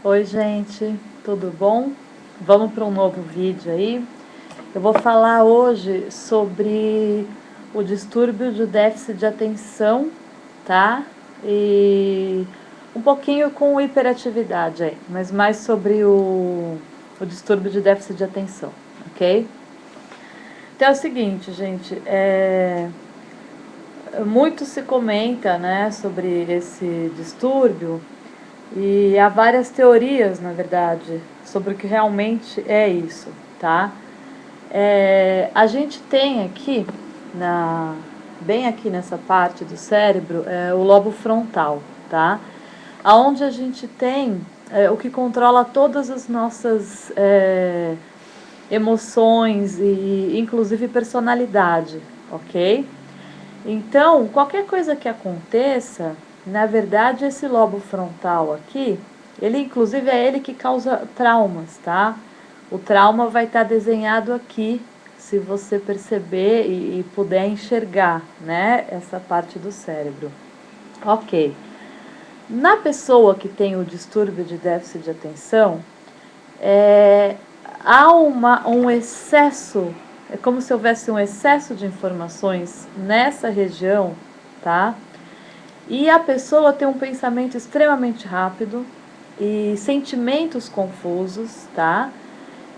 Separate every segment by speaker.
Speaker 1: Oi, gente, tudo bom? Vamos para um novo vídeo aí. Eu vou falar hoje sobre o distúrbio de déficit de atenção, tá? E um pouquinho com hiperatividade aí, mas mais sobre o distúrbio de déficit de atenção, ok? Então é o seguinte, gente, muito se comenta, né, sobre esse distúrbio. E há várias teorias, na verdade, sobre o que realmente é isso, tá? A gente tem aqui, bem aqui nessa parte do cérebro, o lobo frontal, tá? Aonde a gente tem o que controla todas as nossas emoções e inclusive personalidade, ok? Então, qualquer coisa que aconteça, na verdade, esse lobo frontal aqui, ele inclusive é ele que causa traumas, tá? O trauma vai estar desenhado aqui, se você perceber e puder enxergar, né, essa parte do cérebro. Ok. Na pessoa que tem o distúrbio de déficit de atenção, há um excesso, é como se houvesse um excesso de informações nessa região, tá? E a pessoa tem um pensamento extremamente rápido e sentimentos confusos, tá?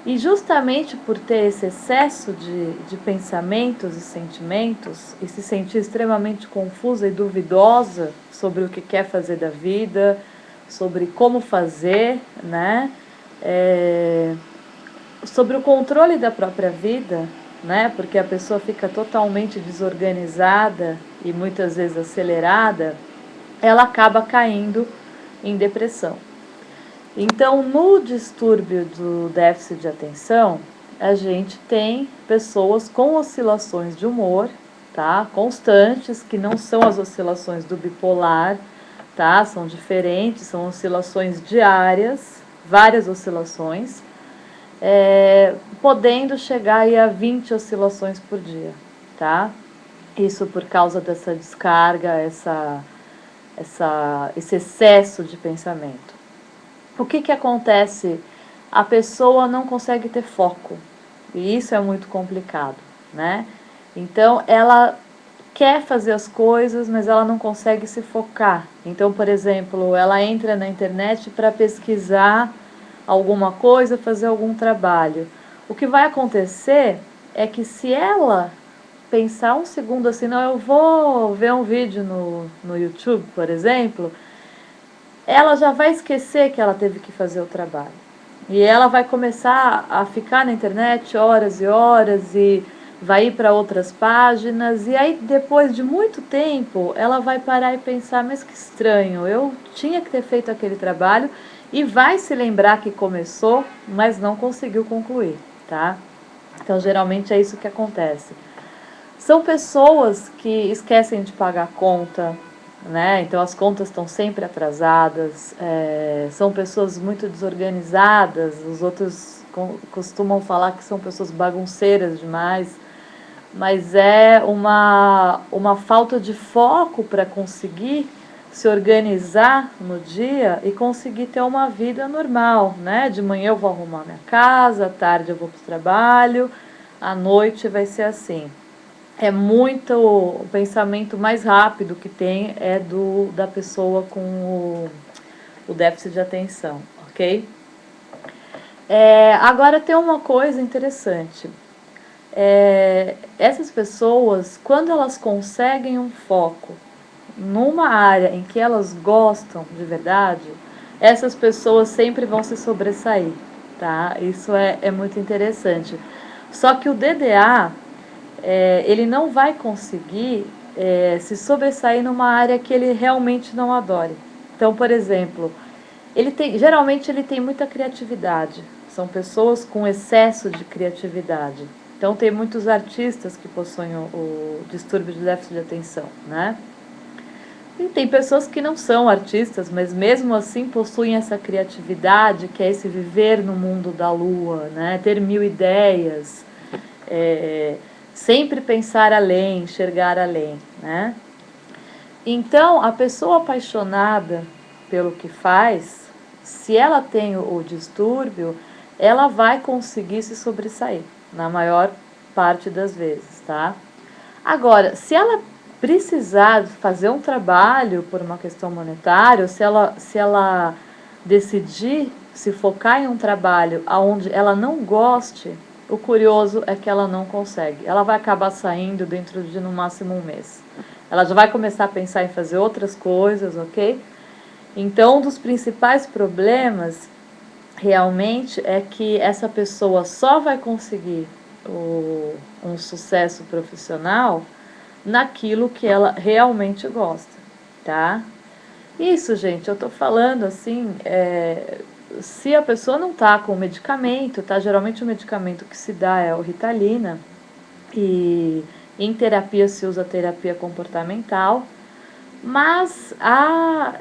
Speaker 1: E justamente por ter esse excesso de pensamentos e sentimentos e se sentir extremamente confusa e duvidosa sobre o que quer fazer da vida, sobre como fazer, né? Sobre o controle da própria vida, né? Porque a pessoa fica totalmente desorganizada e muitas vezes acelerada, ela acaba caindo em depressão. Então, no distúrbio do déficit de atenção, a gente tem pessoas com oscilações de humor, tá? Constantes, que não são as oscilações do bipolar, tá? São diferentes, são oscilações diárias, várias oscilações, podendo chegar aí a 20 oscilações por dia, tá? Isso por causa dessa descarga, esse excesso de pensamento. O que acontece? A pessoa não consegue ter foco, e isso é muito complicado, né? Então, ela quer fazer as coisas, mas ela não consegue se focar. Então, por exemplo, ela entra na internet para pesquisar alguma coisa, fazer algum trabalho. O que vai acontecer é que se ela pensar um segundo assim, não, eu vou ver um vídeo no YouTube, por exemplo, ela já vai esquecer que ela teve que fazer o trabalho. E ela vai começar a ficar na internet horas e horas e vai ir para outras páginas. E aí, depois de muito tempo, ela vai parar e pensar, mas que estranho, eu tinha que ter feito aquele trabalho, e vai se lembrar que começou, mas não conseguiu concluir, tá? Então, geralmente é isso que acontece. São pessoas que esquecem de pagar a conta, né? Então as contas estão sempre atrasadas, são pessoas muito desorganizadas, os outros costumam falar que são pessoas bagunceiras demais, mas é uma falta de foco para conseguir se organizar no dia e conseguir ter uma vida normal, né? De manhã eu vou arrumar minha casa, à tarde eu vou para o trabalho, à noite vai ser assim. O pensamento mais rápido que tem é da pessoa com o déficit de atenção, ok? Agora tem uma coisa interessante. Essas pessoas, quando elas conseguem um foco numa área em que elas gostam de verdade, essas pessoas sempre vão se sobressair, tá? Isso é muito interessante. Só que o DDA, ele não vai conseguir se sobressair numa área que ele realmente não adore. Então, por exemplo, geralmente ele tem muita criatividade. São pessoas com excesso de criatividade. Então, tem muitos artistas que possuem o distúrbio de déficit de atenção, né? E tem pessoas que não são artistas, mas mesmo assim possuem essa criatividade, que é esse viver no mundo da lua, né? Ter mil ideias, sempre pensar além, enxergar além, né? Então, a pessoa apaixonada pelo que faz, se ela tem o distúrbio, ela vai conseguir se sobressair, na maior parte das vezes, tá? Agora, se ela precisar fazer um trabalho por uma questão monetária, ou se ela decidir se focar em um trabalho onde ela não goste, o curioso é que ela não consegue. Ela vai acabar saindo dentro de no máximo um mês. Ela já vai começar a pensar em fazer outras coisas, ok? Então, um dos principais problemas realmente é que essa pessoa só vai conseguir um sucesso profissional naquilo que ela realmente gosta, tá? Isso, gente, eu tô falando assim, se a pessoa não tá com medicamento, tá? Geralmente o medicamento que se dá é o Ritalina, e em terapia se usa terapia comportamental, mas há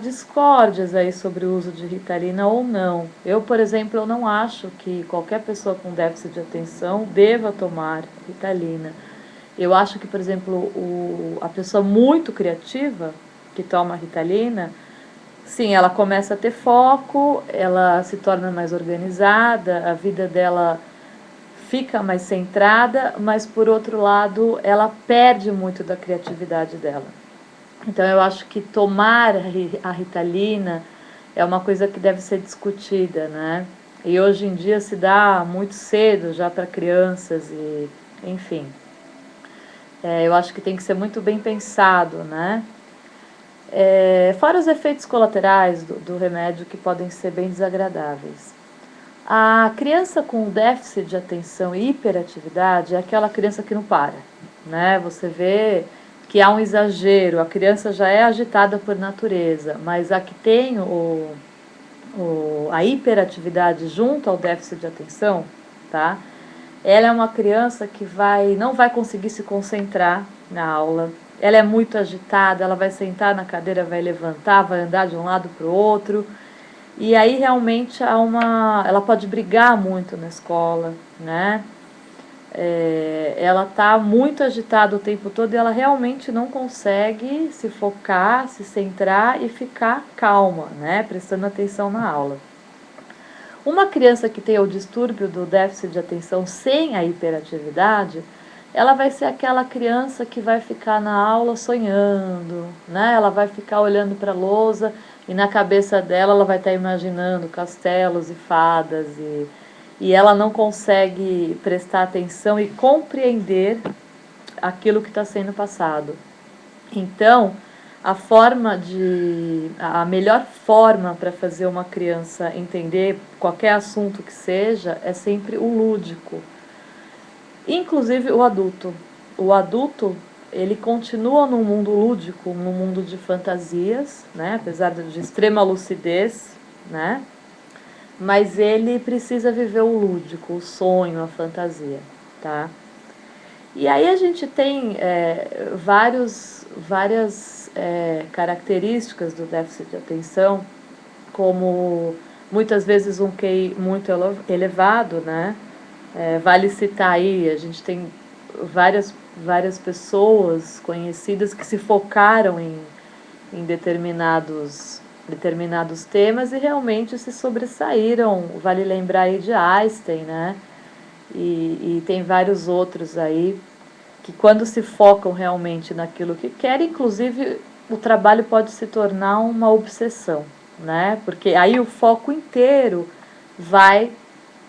Speaker 1: discórdias aí sobre o uso de Ritalina ou não. Eu, por exemplo, eu não acho que qualquer pessoa com déficit de atenção deva tomar Ritalina. Eu acho que, por exemplo, a pessoa muito criativa que toma Ritalina, sim, ela começa a ter foco, ela se torna mais organizada, a vida dela fica mais centrada, mas por outro lado, ela perde muito da criatividade dela. Então eu acho que tomar a Ritalina é uma coisa que deve ser discutida, né? E hoje em dia se dá muito cedo já para crianças e, enfim, eu acho que tem que ser muito bem pensado, né? Fora os efeitos colaterais do remédio que podem ser bem desagradáveis. A criança com déficit de atenção e hiperatividade é aquela criança que não para, né? Você vê que há um exagero, a criança já é agitada por natureza, mas a que tem a hiperatividade junto ao déficit de atenção, tá? Ela é uma criança que não vai conseguir se concentrar na aula. Ela é muito agitada, ela vai sentar na cadeira, vai levantar, vai andar de um lado para o outro. E aí realmente ela pode brigar muito na escola, né? Ela está muito agitada o tempo todo e ela realmente não consegue se focar, se centrar e ficar calma, né? Prestando atenção na aula. Uma criança que tem o distúrbio do déficit de atenção sem a hiperatividade, ela vai ser aquela criança que vai ficar na aula sonhando, né? Ela vai ficar olhando para a lousa e na cabeça dela ela vai estar imaginando castelos e fadas e ela não consegue prestar atenção e compreender aquilo que está sendo passado. Então, a melhor forma para fazer uma criança entender qualquer assunto que seja é sempre o lúdico. Inclusive o adulto. O adulto, ele continua num mundo lúdico, num mundo de fantasias, né? Apesar de extrema lucidez, né? Mas ele precisa viver o lúdico, o sonho, a fantasia, tá? E aí a gente tem várias características do déficit de atenção, como muitas vezes um QI muito elevado, né? Vale citar aí, a gente tem várias pessoas conhecidas que se focaram em determinados temas e realmente se sobressaíram. Vale lembrar aí de Einstein, né? E tem vários outros aí que quando se focam realmente naquilo que querem, inclusive o trabalho pode se tornar uma obsessão, né? Porque aí o foco inteiro vai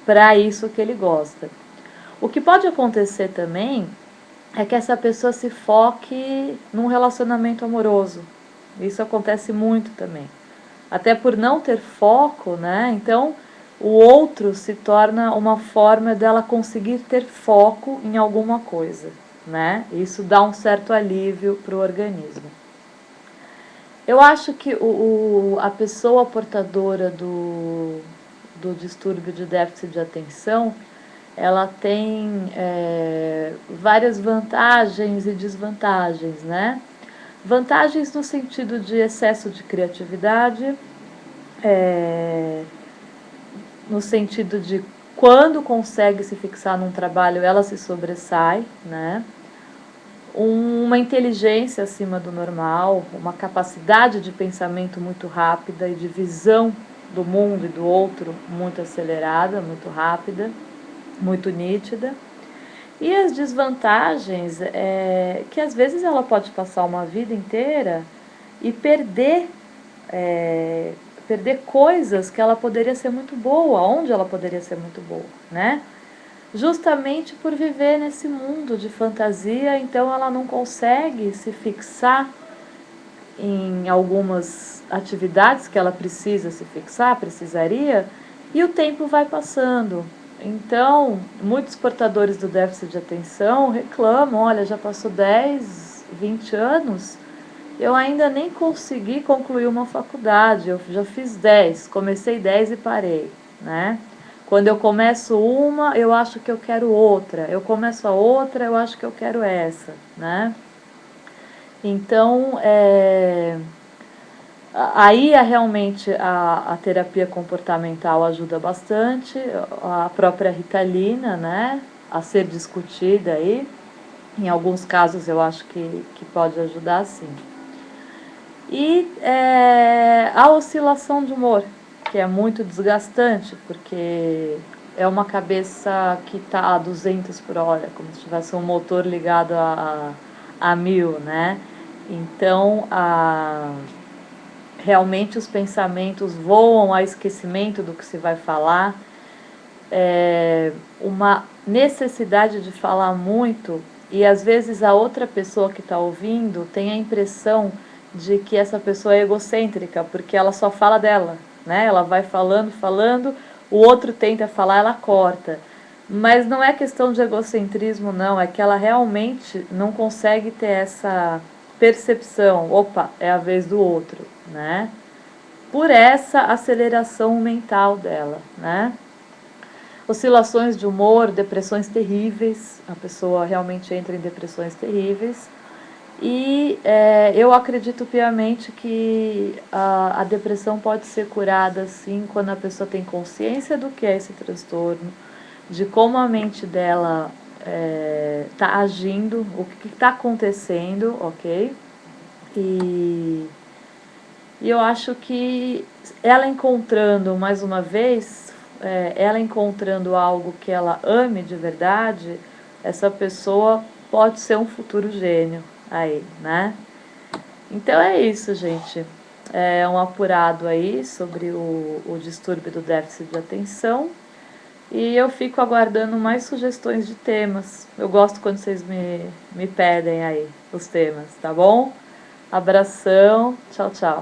Speaker 1: para isso que ele gosta. O que pode acontecer também é que essa pessoa se foque num relacionamento amoroso. Isso acontece muito também. Até por não ter foco, né? Então, o outro se torna uma forma dela conseguir ter foco em alguma coisa, né? Isso dá um certo alívio para o organismo. Eu acho que a pessoa portadora do distúrbio de déficit de atenção, ela tem várias vantagens e desvantagens, né? Vantagens no sentido de excesso de criatividade, no sentido de quando consegue se fixar num trabalho, ela se sobressai, né? uma inteligência acima do normal, uma capacidade de pensamento muito rápida e de visão do mundo e do outro muito acelerada, muito rápida, muito nítida. E as desvantagens é que às vezes ela pode passar uma vida inteira e perder coisas que ela poderia ser muito boa, onde ela poderia ser muito boa, né? Justamente por viver nesse mundo de fantasia, então ela não consegue se fixar em algumas atividades que ela precisa se fixar, precisaria, e o tempo vai passando. Então, muitos portadores do déficit de atenção reclamam, olha, já passou 10, 20 anos, eu ainda nem consegui concluir uma faculdade, eu já fiz 10, comecei 10 e parei, né? Quando eu começo uma, eu acho que eu quero outra, eu começo a outra, eu acho que eu quero essa, né? Então, aí realmente a terapia comportamental ajuda bastante, a própria Ritalina, né, a ser discutida aí, em alguns casos eu acho que pode ajudar sim. E a oscilação de humor, que é muito desgastante, porque é uma cabeça que está a 200 por hora, como se tivesse um motor ligado a 1000, né? Então, realmente os pensamentos voam a esquecimento do que se vai falar, uma necessidade de falar muito, e às vezes a outra pessoa que está ouvindo tem a impressão de que essa pessoa é egocêntrica, porque ela só fala dela, né? Ela vai falando, falando, o outro tenta falar, ela corta. Mas não é questão de egocentrismo, não, é que ela realmente não consegue ter essa percepção, opa, é a vez do outro, né? Por essa aceleração mental dela, né? Oscilações de humor, depressões terríveis, a pessoa realmente entra em depressões terríveis. E eu acredito piamente que a depressão pode ser curada, sim, quando a pessoa tem consciência do que é esse transtorno, de como a mente dela está agindo, o que está acontecendo, ok? E eu acho que ela encontrando, mais uma vez, ela encontrando algo que ela ame de verdade, essa pessoa pode ser um futuro gênio aí, né? Então é isso, gente. É um apurado aí sobre o distúrbio do déficit de atenção. E eu fico aguardando mais sugestões de temas. Eu gosto quando vocês me pedem aí os temas, tá bom? Abração, tchau, tchau.